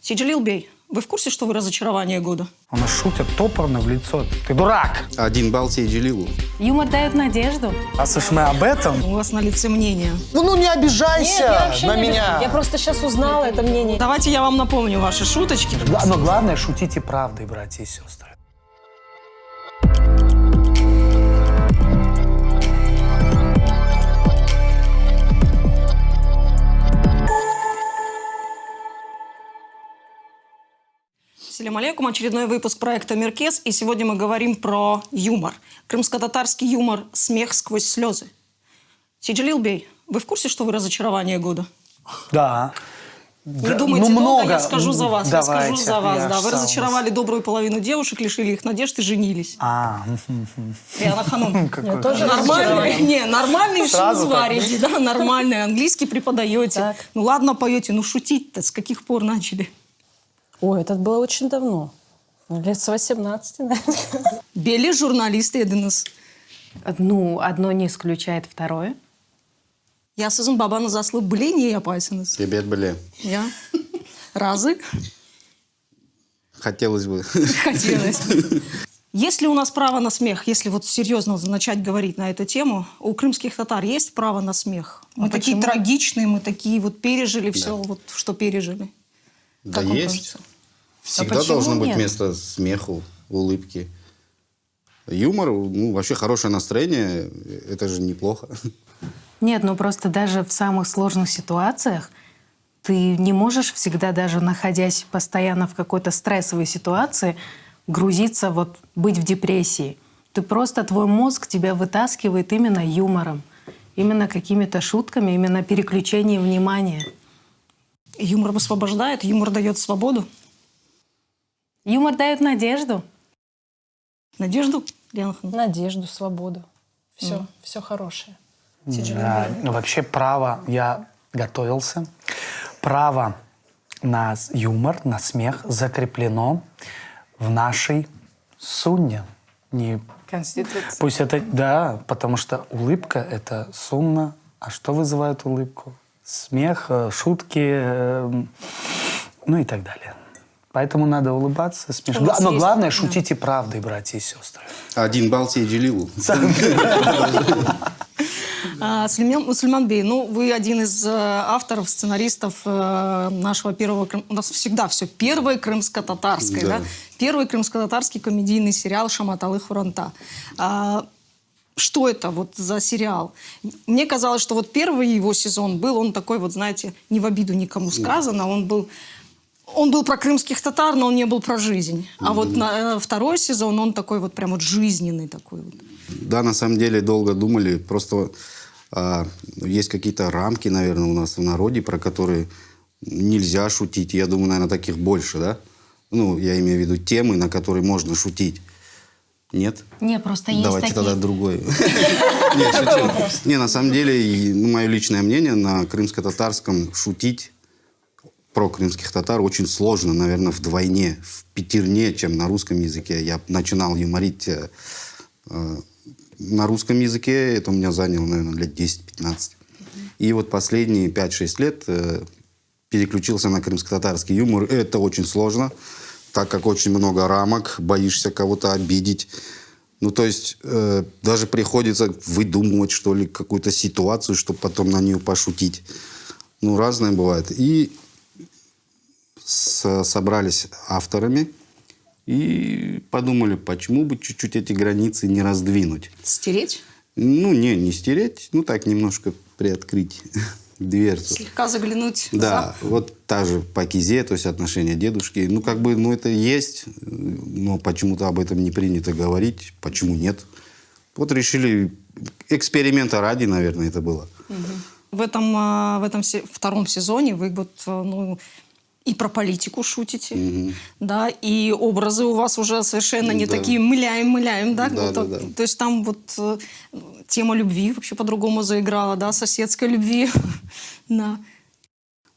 Сиджалил Бей, вы в курсе, что вы разочарование года? У нас шутят топорно в лицо. Ты дурак! 1 балл Сейджилилу. Юмор дает надежду. Раз уж мы об этом... У вас на лице мнение. Ну не обижайся на меня. Я просто сейчас узнала это мнение. Давайте я вам напомню ваши шуточки. Но главное, шутите правдой, братья и сестры. Салям алейкум, очередной выпуск проекта «Миркес», и сегодня мы говорим про юмор. Крымско-татарский юмор «Смех сквозь слезы». Сиджалил Бей, вы в курсе, что вы разочарование года? Да. Не думайте долго, я скажу за вас. Давайте, я скажу за вас, я да. ж Вы сам разочаровали добрую половину девушек, лишили их надежд и женились. Риана Ханум. Тоже Нормальный, не, нормальный Сразу шоу так, варите, да, нормальный, английский преподаете. Так. Ну ладно, поете, ну шутить-то с каких пор начали? Ой, это было очень давно. Лет с 18, наверное. Бели журналисты единыз. Ну, одно не исключает второе. Я сіздің бабаны заслы были не япайсınız. Ребят, бля, Я. Разы? хотелось бы. Хотелось. Есть ли у нас право на смех, если вот серьезно начать говорить на эту тему? У крымских татар есть право на смех? Мы такие трагичные, мы такие вот пережили все, вот что пережили. Да Как вам есть. кажется? Всегда почему должно быть нет? место смеху, улыбки. Юмор, ну, вообще хорошее настроение, это же неплохо. Нет, ну просто даже в самых сложных ситуациях ты не можешь всегда, даже находясь постоянно в какой-то стрессовой ситуации, грузиться, вот быть в депрессии. Ты просто, твой мозг тебя вытаскивает именно юмором, именно какими-то шутками, именно переключением внимания. Юмор высвобождает, юмор дает свободу. Юмор дает надежду. Надежду, Риана Ханум? Надежду, свободу. Все, все хорошее. Да, ну, вообще право, я готовился, право на юмор, на смех закреплено в нашей сунне. Не... Конституция. Пусть это, да, потому что улыбка – это сунна. А что вызывает улыбку? Смех, шутки, ну и так далее. Поэтому надо улыбаться, смешно. Но главное, шутите правдой, братья и сестры. 1 балл Сейджилилу. Сулейман Бей, ну вы один из авторов, сценаристов нашего первого... У нас всегда все первое крымско-татарское, да? Да. Первый крымско-татарский комедийный сериал «Шаматалы Хуранта». Что это вот за сериал? Мне казалось, что вот первый его сезон был, он такой вот, знаете, не в обиду никому сказано, он был про крымских татар, но он не был про жизнь. А вот второй сезон, он такой вот прям вот жизненный такой вот. Да, на самом деле долго думали. Просто есть какие-то рамки, наверное, у нас в народе, про которые нельзя шутить. Я думаю, наверное, таких больше, да? Ну, я имею в виду темы, на которые можно шутить. Нет? Не, просто есть Давайте такие... тогда другой. Нет, шучу. Не, на самом деле, мое личное мнение, на крымско-татарском шутить про крымских татар очень сложно, наверное, вдвойне, в пятерне, чем на русском языке. Я начинал юморить на русском языке, это у меня заняло, наверное, лет 10-15. И вот последние 5-6 лет переключился на крымско-татарский юмор. Это очень сложно, так как очень много рамок, боишься кого-то обидеть. Ну, то есть даже приходится выдумывать, что ли, какую-то ситуацию, чтобы потом на нее пошутить. Ну, разное бывает. И собрались авторами и подумали, почему бы чуть-чуть эти границы не раздвинуть. Стереть? Ну, не стереть, ну, так немножко приоткрыть дверцу. Слегка заглянуть. Да, вот та же Пакизе, то есть отношения дедушки. Ну, как бы, ну, это есть, но почему-то об этом не принято говорить. Почему нет? Вот решили, эксперимента ради, наверное, это было. В этом втором сезоне вы вот, ну, и про политику шутите, да, и образы у вас уже совершенно не такие мыляем, да? Да, Вот, да. То есть там вот тема любви вообще по-другому заиграла, да, соседской любви, да.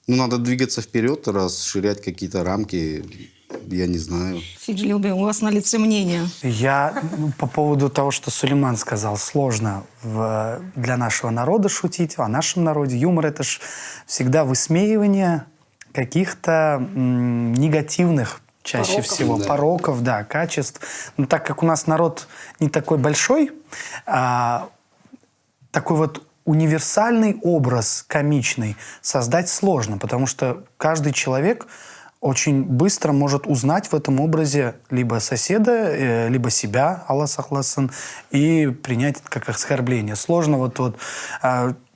Ну, надо двигаться вперед, расширять какие-то рамки, я не знаю. Сиджалил Бей, у вас на лице мнение. Я по поводу того, что Сулейман сказал, сложно для нашего народа шутить, о нашем народе. Юмор – это ж всегда высмеивание каких-то негативных чаще всего, пороков, да, качеств. Но так как у нас народ не такой большой, такой вот универсальный образ комичный создать сложно, потому что каждый человек очень быстро может узнать в этом образе либо соседа, либо себя, Аллах сахласын, и принять это как оскорбление. Сложно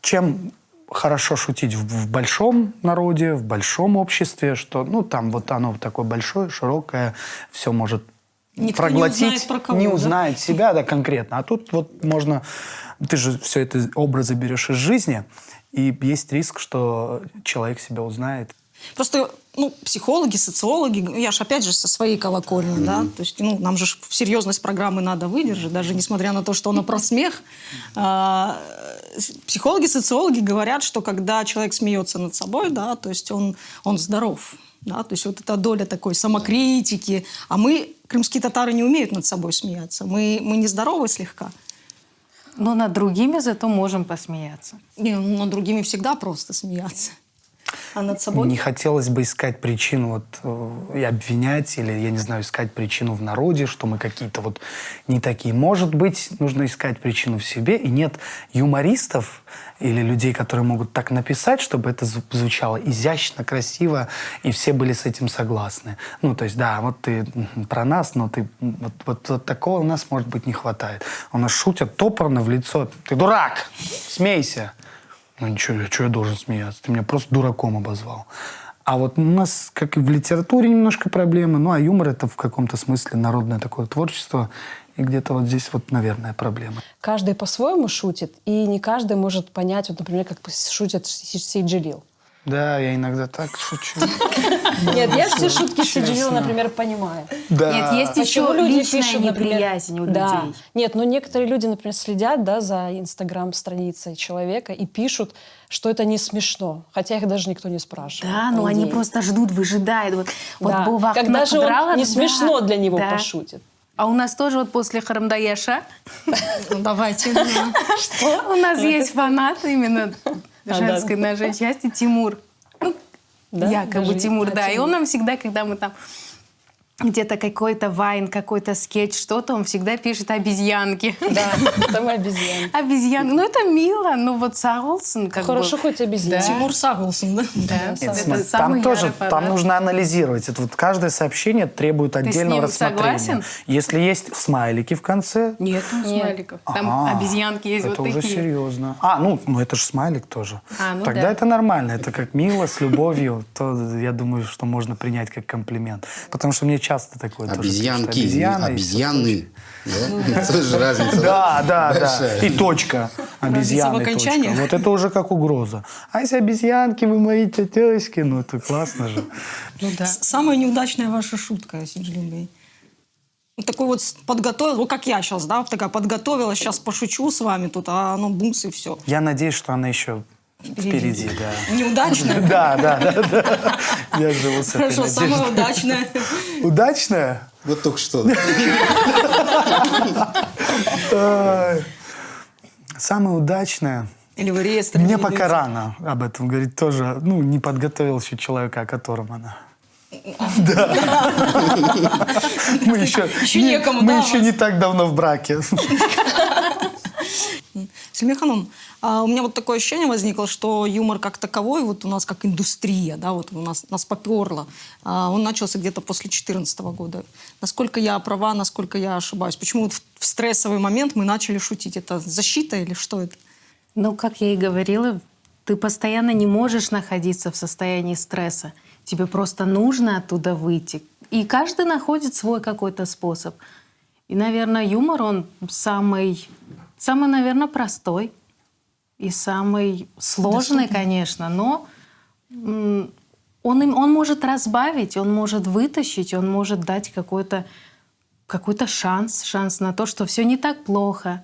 чем хорошо шутить в большом народе, в большом обществе, что, ну, там вот оно такое большое, широкое, все может Никто проглотить, не узнает про кого, не да? узнает себя, да, конкретно. А тут вот можно... Ты же все это образы берешь из жизни, и есть риск, что человек себя узнает. Просто, психологи, социологи, я же опять же со своей колокольни, да, то есть, нам же серьезность программы надо выдержать, даже несмотря на то, что она про смех. Психологи, социологи говорят, что когда человек смеется над собой, да, то есть он здоров. Да, то есть вот эта доля такой самокритики. А мы, крымские татары, не умеют над собой смеяться. Мы нездоровы слегка. Но над другими зато можем посмеяться. Не, над другими всегда просто смеяться. А над собой? Не хотелось бы искать причину и обвинять, или, я не знаю, искать причину в народе, что мы какие-то вот не такие. Может быть, нужно искать причину в себе, и нет юмористов или людей, которые могут так написать, чтобы это звучало изящно, красиво, и все были с этим согласны. Ну, то есть, да, вот ты про нас, но ты вот такого у нас, может быть, не хватает. У нас шутят топорно в лицо. Ты дурак! Смейся! Ну ничего, что я должен смеяться? Ты меня просто дураком обозвал. А вот у нас, как и в литературе, немножко проблемы. А юмор — это в каком-то смысле народное такое творчество. И где-то вот здесь вот, наверное, проблема. Каждый по-своему шутит, и не каждый может понять, вот, например, как шутит Сейд Джилил. Да, я иногда так шучу. Нет, я все шутки Сейд Джилила, например, понимаю. Нет, есть Почему еще люди личная пишут, например, неприязнь у да. людей. Нет, но некоторые люди, например, следят, да, за инстаграм-страницей человека и пишут, что это не смешно, хотя их даже никто не спрашивает. Да, но по они идее. просто ждут, выжидают. Да. Был вахт Когда же он Надрала, не да, смешно для него да. пошутит. А у нас тоже вот после Харамдаяша Давайте. у нас есть фанат именно женской нашей части, Тимур. Да? Якобы Даже- Тимур, да. И Тимур. он нам всегда, когда мы там где-то какой-то вайн, какой-то скетч, что-то, он всегда пишет обезьянки. Да, там обезьян. Обезьянки. Ну, это мило, но вот Сарлсон как Хорошо бы... хоть обезьян. Тимур Сагулсон, да? Да, Нет, это смотри, самый там тоже ярый фанат. нужно анализировать. Это вот каждое сообщение требует отдельного ним рассмотрения. согласен? Если есть смайлики в конце, Нет, смайликов. Там обезьянки есть это вот уже такие. серьезно. Ну это же смайлик тоже. Ну Тогда да. это нормально. Это как мило, с любовью. То я думаю, что можно принять как комплимент. Потому что мне часто такое тоже пишут. Обезьянки, Обезьяна и всё обезьяны. Да? Тоже разница. Да. Большая. И точка. Обезьяны, в окончании. точка. Вот это уже как угроза. А если обезьянки, вы мои тетёшки, ну это классно же. Самая неудачная ваша шутка, Синджлюбей. Вот такой вот подготовил, вот как я сейчас, да, такая подготовила, сейчас пошучу с вами тут, а оно бумс и все. Я надеюсь, что она еще впереди, да. Неудачная? Да. Я живу с этой Хорошо, надеждой. самая удачная. Удачная? Вот только что. Ай. Самая удачная? Или в реестре? Мне ведете? пока рано об этом говорить тоже. Не подготовил еще человека, о котором она. Да. Мы еще некому, мы да, еще вас? не так давно в браке. Сельмия Ханум, у меня вот такое ощущение возникло, что юмор как таковой, вот у нас как индустрия, да, вот у нас поперло. Он начался где-то после 2014 года. Насколько я права, насколько я ошибаюсь? Почему вот в стрессовый момент мы начали шутить? Это защита или что это? Ну, как я и говорила, ты постоянно не можешь находиться в состоянии стресса. Тебе просто нужно оттуда выйти. И каждый находит свой какой-то способ. И, наверное, юмор, он самый, наверное, простой и самый сложный, конечно, но он может разбавить, он может вытащить, он может дать какой-то шанс на то, что все не так плохо.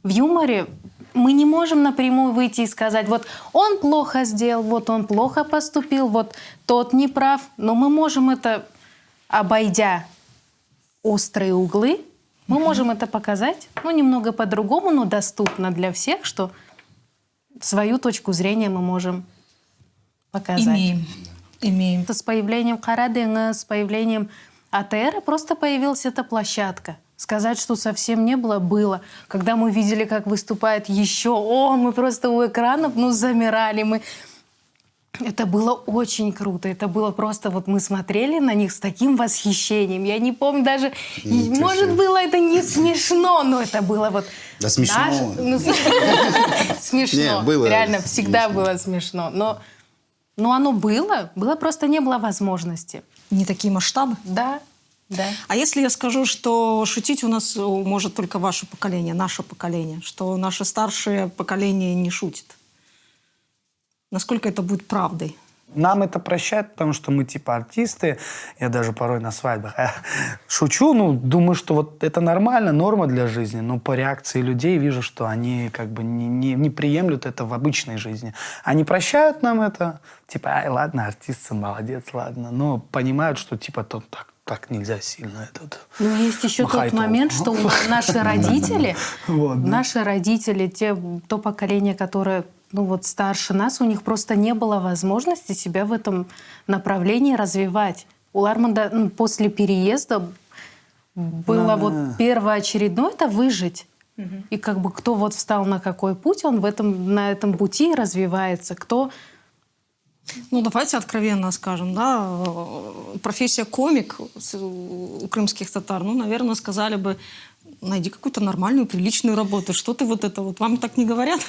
В юморе мы не можем напрямую выйти и сказать, вот он плохо сделал, вот он плохо поступил, вот тот не прав. Но мы можем это, обойдя острые углы, мы можем это показать, немного по-другому, но доступно для всех, что свою точку зрения мы можем показать. Имеем. Имеем. С появлением Караденга, с появлением АТР просто появилась эта площадка. Сказать, что совсем не было, было. Когда мы видели, как выступает еще, мы просто у экранов, замирали. Это было очень круто. Это было просто, мы смотрели на них с таким восхищением. Я не помню даже, может, было это не смешно, но это было Да смешно. Смешно. Не, было Реально, всегда смешно. было смешно. Но оно было просто не было возможности. Не такие масштабы? Да. А если я скажу, что шутить у нас может только ваше поколение, наше поколение, что наше старшее поколение не шутит? Насколько это будет правдой? Нам это прощают, потому что мы типа артисты. Я даже порой на свадьбах шучу, думаю, что это нормально, норма для жизни. Но по реакции людей вижу, что они как бы не приемлют это в обычной жизни. Они прощают нам это. Типа, ладно, артист, сын, молодец, ладно. Но понимают, что типа так нельзя сильно. Но есть еще тот махай-то. момент, что наши родители, Вот, да. наши родители, то поколение, которое старше нас, у них просто не было возможности себя в этом направлении развивать. У Лармонда после переезда было первоочередное это выжить. И как бы кто встал на какой путь, он на этом пути и развивается. Кто... Давайте откровенно скажем, да, профессия комик у крымских татар, наверное, сказали бы, найди какую-то нормальную, приличную работу. Что ты вам так не говорят?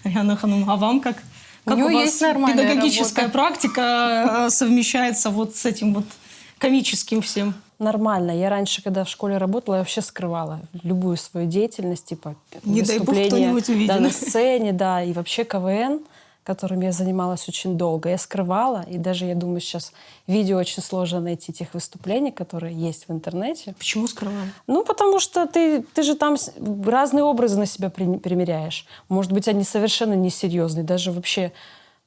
Риана Ханум, а вам как? У Как него у вас есть нормальная педагогическая работа. практика совмещается с этим комическим всем? Нормально. Я раньше, когда в школе работала, я вообще скрывала любую свою деятельность, типа Не дай бог выступления, кто-нибудь увидит. да, на сцене, да, и вообще КВН, которым я занималась очень долго, я скрывала, и даже, я думаю, сейчас видео очень сложно найти тех выступлений, которые есть в интернете. Почему скрываем? Потому что ты же там разные образы на себя примеряешь. Может быть, они совершенно несерьезные, даже вообще,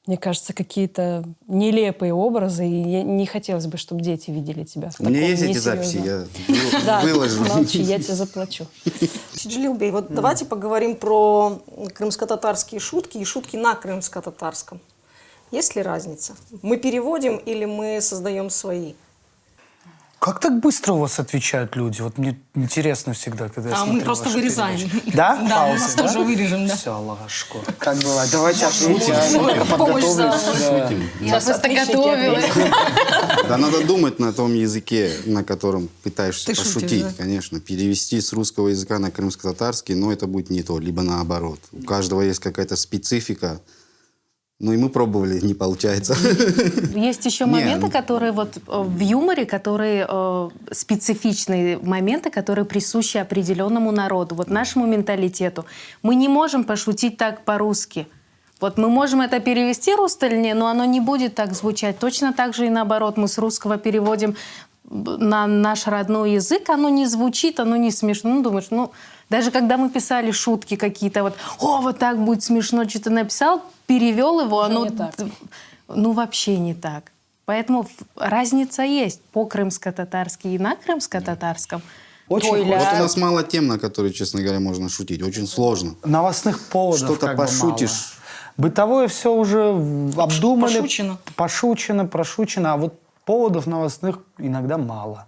мне кажется, какие-то нелепые образы, и не хотелось бы, чтобы дети видели тебя в У меня таком есть эти несерьезном. записи, я Да, выложу. молчи, я тебе заплачу. Сиджилилбей, давайте поговорим про крымско-татарские шутки и шутки на крымско-татарском. Есть ли разница? Мы переводим или мы создаем свои? Как так быстро у вас отвечают люди? Мне интересно всегда, когда я смотрю мы просто ваши вырезаем. передачи. Да? Да, Паузы, у нас тоже вырежем, да. Все, Лашко. Как бывает? Давайте ответим. Я помощь подготовлюсь. Да. Я просто готовилась. Да надо думать на том языке, на котором пытаешься Ты шутишь, пошутить, да? конечно. Перевести с русского языка на крымско-татарский, это будет не то, либо наоборот. У каждого есть какая-то специфика. И мы пробовали, не получается. Есть еще Не, моменты, которые в юморе, которые специфичные моменты, которые присущи определенному народу, нашему менталитету. Мы не можем пошутить так по-русски. Мы можем это перевести рустельне, но оно не будет так звучать. Точно так же и наоборот. Мы с русского переводим на наш родной язык, оно не звучит, оно не смешно. Думаешь, даже когда мы писали шутки какие-то, вот так будет смешно, что-то написал, перевел его, оно не так. Вообще не так. Поэтому разница есть по крымско-татарски и на крымско-татарском. Очень Вот у нас мало тем, на которые, честно говоря, можно шутить. Очень сложно. новостных поводов Что-то как бы пошутишь. мало. Бытовое все уже обдумали. Пошучено. Прошучено. А поводов новостных иногда мало.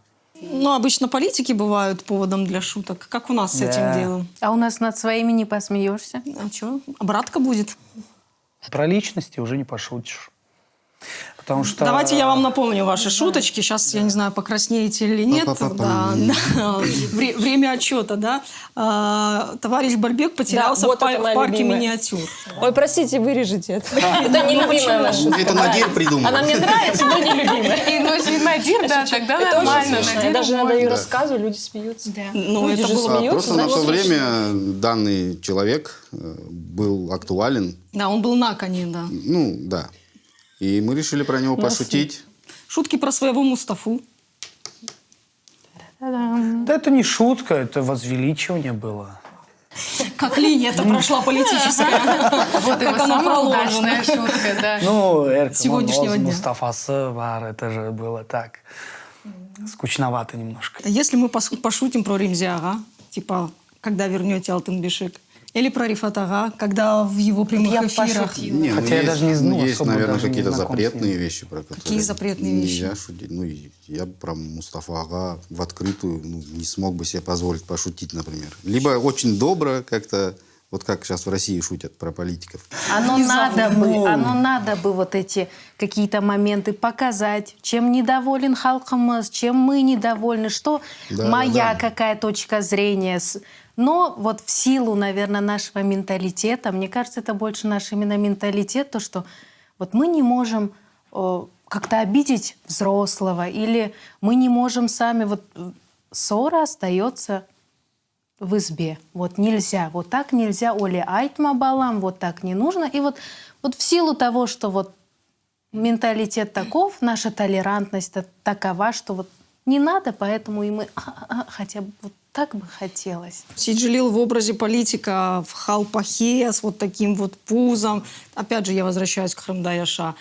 Обычно политики бывают поводом для шуток. Как у нас с этим делом? А у нас над своими не посмеешься. А что? Обратка будет. Про личности уже не пошутишь. Потому что... Давайте я вам напомню ваши шуточки. Сейчас, я не знаю, покраснеете или нет. Да. Время отчета, да. Товарищ Бальбек потерялся вот в это моя парке любимая. миниатюр. Ой, простите, вырежите это. Это нелюбимая ваша шутка. Это Надир придумал. Она мне нравится, но нелюбимая. Если Надир, да, тогда Это очень нормально. смешно. Я Надиру даже иногда ее Да. рассказываю, люди смеются. Люди Это же было... смеются, Просто на то значит, время данный человек был актуален. Да, он был на коне, да. Да. И мы решили про него пошутить. Шутки про своего Мустафу. Да это не шутка, это возвеличивание было. Как линия-то прошла политическая. Вот его Как она самая положена. удачная шутка, да. Сегодняшнего дня. Мустафасы бар, это же было так. Скучновато немножко. Если мы пошутим про Римзиага, типа, когда вернете Алтынбешек, Или про Рифат Ага, когда в его прямых Я эфирах... пошутила. Не, Хотя я даже не знаю, есть, особо наверное, даже не какие-то знаком с запретные ним. вещи, про которые Какие запретные вещи? нельзя шутить. Ну, и я бы про Мустафа Ага в открытую не смог бы себе позволить пошутить, например. Либо очень добро как-то, вот как сейчас в России шутят про политиков. Оно надо бы вот эти какие-то моменты показать, чем недоволен халкомыз, чем мы недовольны, что Да, моя да. какая точка зрения. Но вот в силу, наверное, нашего менталитета, мне кажется, это больше наш именно менталитет, то, что вот мы не можем как-то обидеть взрослого, или мы не можем сами, вот ссора остается в избе. Вот нельзя, вот так нельзя, Оля айтма балам, вот так не нужно. И вот в силу того, что вот менталитет таков, наша толерантность такова, что вот не надо, поэтому и мы хотя бы вот так бы хотелось. Сиджилил в образе политика в халпахе с вот таким вот пузом. Опять же, я возвращаюсь к Храмдаяша.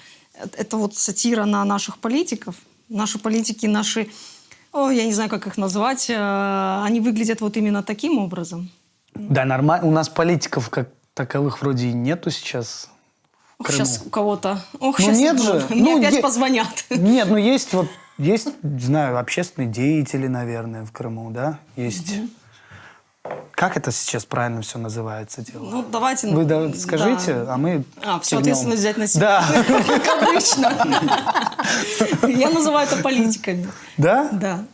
Это вот сатира на наших политиков. Наши политики, я не знаю, как их назвать, они выглядят вот именно таким образом. Да, нормально. У нас политиков как таковых вроде и нету сейчас в Крыму. Сейчас у кого-то... Ну, сейчас нет же. Мне Ну, опять е- позвонят. Нет, ну есть, не знаю, общественные деятели, наверное, в Крыму, да? Есть. Как это сейчас правильно все называется дело? Ну, давайте... Вы да. скажите, а мы Всю кивнем. ответственность взять на себя. Да. Как обычно. Я называю это политиками. Да? Да.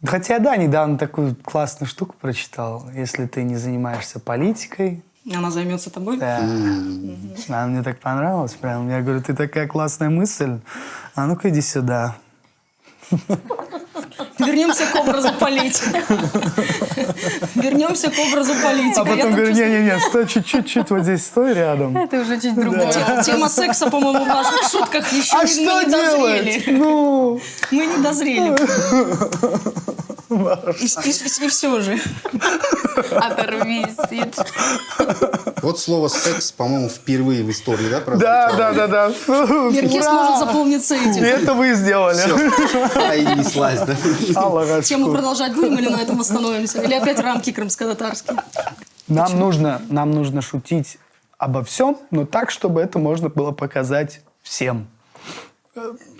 Хотя, да, недавно такую классную штуку прочитал. Если ты не занимаешься политикой, Она займется тобой. да. Она мне так понравилась прям. Я говорю, ты такая классная мысль. А ну-ка иди сюда. Вернемся к образу политика. Вернемся к образу политика. А потом говорю, не-не-не, стой чуть-чуть вот здесь, стой рядом. Это уже чуть другое. Тема секса, по-моему, в наших шутках еще А мы что не делать? дозрели. Ну, Мы не дозрели. И все же. Оторвись. Вот слово «секс», по-моему, впервые в истории, да, да. Меркес может заполниться И этим. это вы сделали. А и неслась, да? Алла Тему Рашку. продолжать будем или на этом остановимся? Или опять рамки крымско-татарские? Нам нужно шутить обо всем, но так, чтобы это можно было показать всем.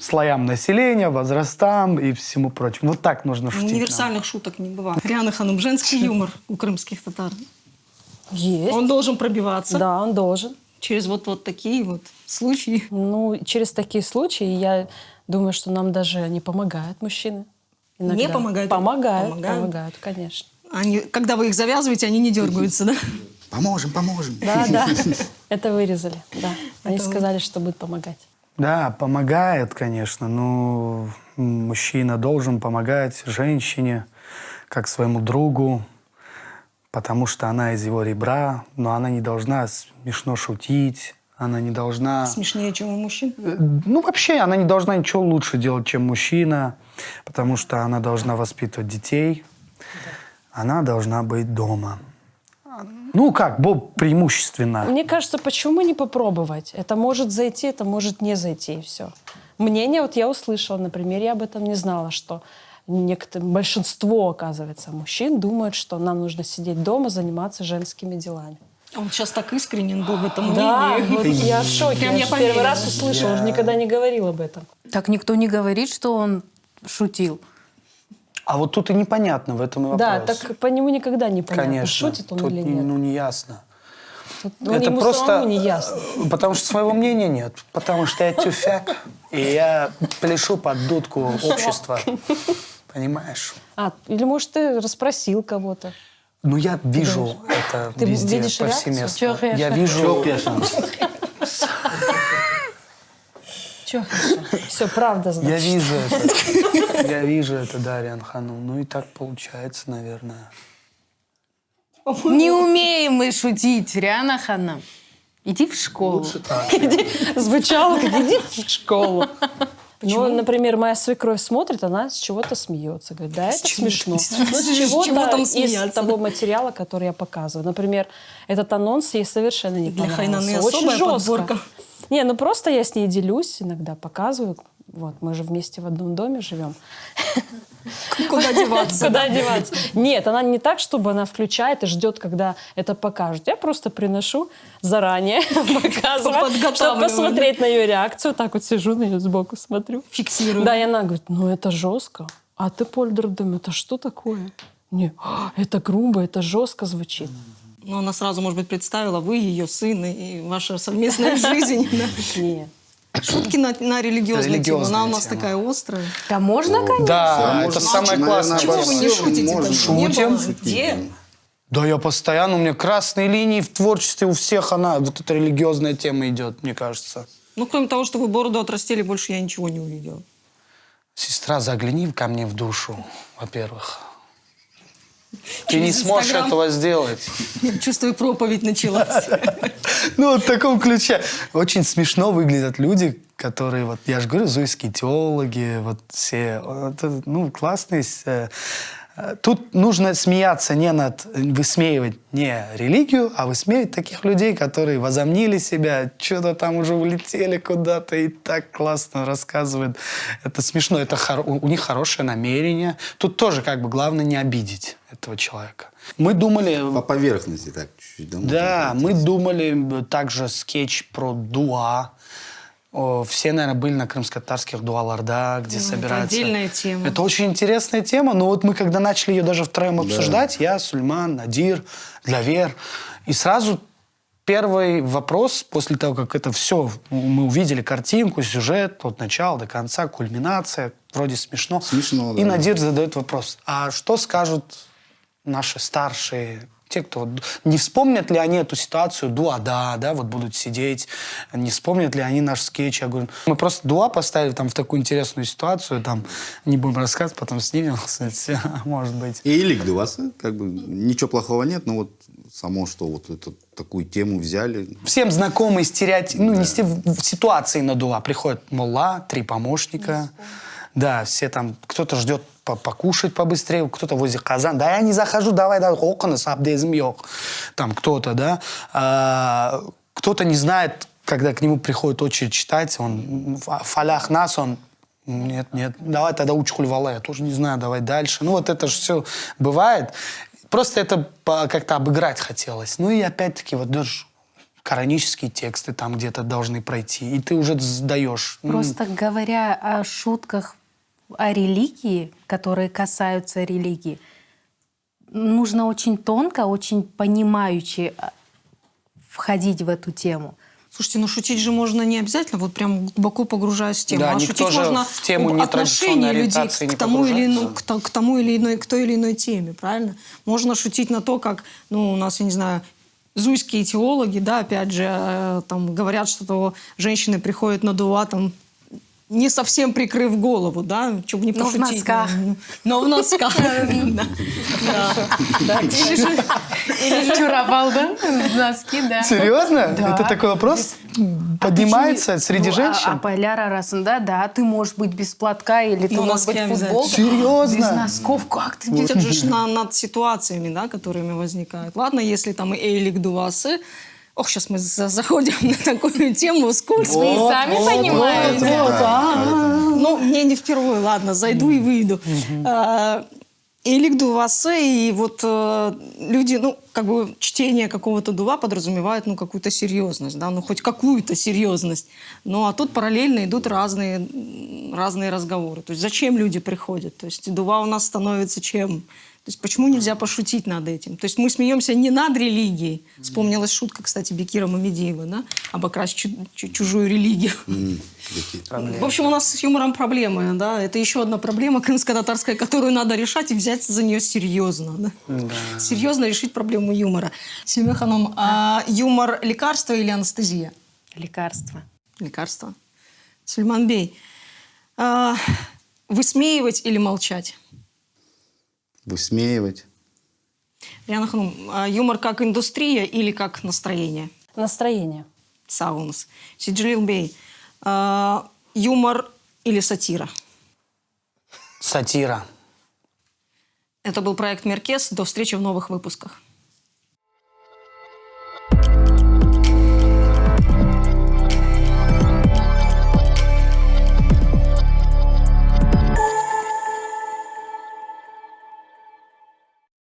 Слоям населения, возрастам и всему прочему. Вот так нужно шутить. нам. Универсальных шуток не бывает. Риана Ханум, женский юмор у крымских татар. Есть. Он должен пробиваться Да, он должен. через вот такие вот случаи. Ну, через такие случаи я думаю, что нам даже они помогают, мужчины. Иногда. Не помогают? Помогают, Помогают? помогают, конечно. Когда вы их завязываете, они не дергаются, да? Поможем. Да. Это вырезали, да. Они сказали, что будет помогать. Да, помогает, конечно. Ну, мужчина должен помогать женщине, как своему другу, потому что она из его ребра, но она не должна смешно шутить, она не должна... Смешнее, чем у мужчин. Ну, вообще, она не должна ничего лучше делать, чем мужчина, потому что она должна воспитывать детей, она должна быть дома. Ну, как, преимущественно. Мне кажется, почему не попробовать? Это может зайти, это может не зайти, и все. Мнение вот я услышала, например, я об этом не знала, что большинство, оказывается, мужчин думают, что нам нужно сидеть дома, заниматься женскими делами. Он сейчас так искренен был в этом Да, мнении. вот я в шоке. Прям Я я же первый поверила. раз услышала, он же никогда не говорил об этом. Так никто не говорит, что он шутил. А вот тут и непонятно в этом и вопрос. Да, так по нему никогда не понятно, Конечно. шутит он Тут, или нет. ну, не ясно. Ну, ему самому не ясно. Потому что своего мнения нет. Потому что я тюфяк, и я пляшу под дудку общества. Понимаешь? Или, может, ты расспросил кого-то. Ну, я вижу это Ты везде, видишь реакцию? повсеместно. Чё реакция? Я вижу... Чё? Все, правда, Я значит. вижу это. Я вижу это, да, Риан Ханум. Ну, и так получается, наверное. Не умеем мы шутить, Риана Ханам. Иди в школу. Лучше так. Звучало, как иди в школу. Ну, например, моя свекровь смотрит, она с чего-то смеется. Говорит, да, это смешно. С Ну, с чего чего-то там из смеяться? того материала, который я показываю. Например, этот анонс ей совершенно не Для понравился. Хайнаны Очень особая жестко. подборка. Не, ну просто я с ней делюсь, иногда показываю. Вот, мы же вместе в одном доме живем. Куда деваться? Куда деваться? Нет, она не так, чтобы она включает и ждет, когда это покажут. Я просто приношу заранее, показываю, чтобы Подготавливаю. посмотреть на ее реакцию. Так вот сижу на нее сбоку, смотрю. Фиксирую. Да, и она говорит, ну это жестко. А ты, Польдердем, это что такое? Не, это грубо, это жестко звучит. Ну, она сразу, может быть, представила, вы ее сын и ваша совместная жизнь. да. Нет. Шутки на религиозную тему. Религиозная Она у нас тема. такая острая. Да можно, конечно. Да, можно. это самое Наверное, классное. Чего вы не шутите? Шутим. Где? Да, я постоянно, у меня красные линии в творчестве у всех, вот эта религиозная тема идет, мне кажется. Ну, кроме того, что вы бороду отрастили, больше я ничего не увидела. Сестра, загляни ко мне в душу, во-первых. Ты не Через сможешь Инстаграм. этого сделать. Я чувствую, проповедь началась. Ну, вот в таком ключе. Очень смешно выглядят люди, которые, вот я же говорю, зуйские теологи, вот все, это, ну, классные. Тут нужно смеяться не высмеивать не религию, а высмеивать таких людей, которые возомнили себя, что-то там уже улетели куда-то и так классно рассказывают. Это смешно, у них хорошее намерение. Тут тоже как бы главное не обидеть этого человека. Мы думали... По поверхности так чуть-чуть. Да, мы думали также скетч про дуа. Все, наверное, были на крымско-татарских дуаларда, где собираются... Это отдельная тема. Это очень интересная тема, но вот мы когда начали ее даже втроем обсуждать, я, Сульман, Надир, Главер, и сразу первый вопрос, после того, как это все, мы увидели картинку, сюжет, от начала до конца, кульминация, вроде смешно. Смешно, И да. Надир задает вопрос, а что скажут наши старшие, те, кто... вот, не вспомнят ли они эту ситуацию дуа-да, да, вот будут сидеть, не вспомнят ли они наш скетч? Я говорю, мы просто дуа поставили там в такую интересную ситуацию, там, не будем рассказывать, потом снимем, кстати, может быть. И Илик до вас, как бы, ничего плохого нет, но вот само, что вот эту такую тему взяли. Всем знакомые стереотипы, ну, не ситуации на дуа. Приходит мулла, 3 помощника. Да, все там, кто-то ждет покушать побыстрее, кто-то возле казан. Да, я не захожу, давай, окна с абдезом йог. Там кто-то, да. Кто-то не знает, когда к нему приходит очередь читать, он фалях нас, он нет, давай тогда учь хульвала, я тоже не знаю, давай дальше. Ну, вот это же все бывает. Просто это как-то обыграть хотелось. Ну, и опять-таки, вот даже коранические тексты там где-то должны пройти, и ты уже сдаешь. Просто говоря о шутках о религии, которые касаются религии, нужно очень тонко, очень понимающе входить в эту тему. Слушайте, ну шутить же можно не обязательно, вот прям глубоко погружаясь в тему. Да, а никто шутить же можно в тему об нетрадиционной отношении людей ориентации не к тому или погружается. к той или иной теме, правильно? Можно шутить на то, как, ну, у нас, я не знаю, зуйские теологи, да, опять же, там говорят, что женщины приходят на дуа, там, не совсем прикрыв голову, да, чтобы не Но в пошутить. носках. Но в носках. Да. Или чуровал, да? Носки, да. Серьезно? Да. Это такой вопрос поднимается среди женщин? А поляр арасында, да, ты можешь быть без платка, или ты Ну, можешь быть носки в футболке. Серьезно? Без носков, как ты? Ведь это же над ситуациями, да, которыми возникают. Ладно, если там и эйлик дувасы. Ох, сейчас мы заходим на такую тему скользкую. Вы сами понимаете. Ну, мне не впервые, ладно, зайду и выйду. Эйлик дувасы, и вот люди, ну, как бы чтение какого-то дува подразумевает, ну, какую-то серьезность, да, ну, хоть какую-то серьезность. Ну, а тут параллельно идут разные разговоры. То есть зачем люди приходят? То есть дува у нас становится чем? То есть почему нельзя пошутить над этим? То есть мы смеемся не над религией. Вспомнилась шутка, кстати, Бекира Мамедиева, да? Обокрасть чужую религию. В общем, у нас с юмором проблемы, да? Это еще одна проблема крымско-татарская, которую надо решать и взять за нее серьезно. Да? Серьезно решить проблему юмора. Сельме Ханом, а юмор – лекарство или анестезия? Лекарства. Лекарство. Сульман Бей, высмеивать или молчать? Высмеивать. Риана Ханум, юмор как индустрия или как настроение? Настроение. Саунс. Сиджилил Бей, юмор или сатира? Сатира. Это был проект «Меркес». До встречи в новых выпусках.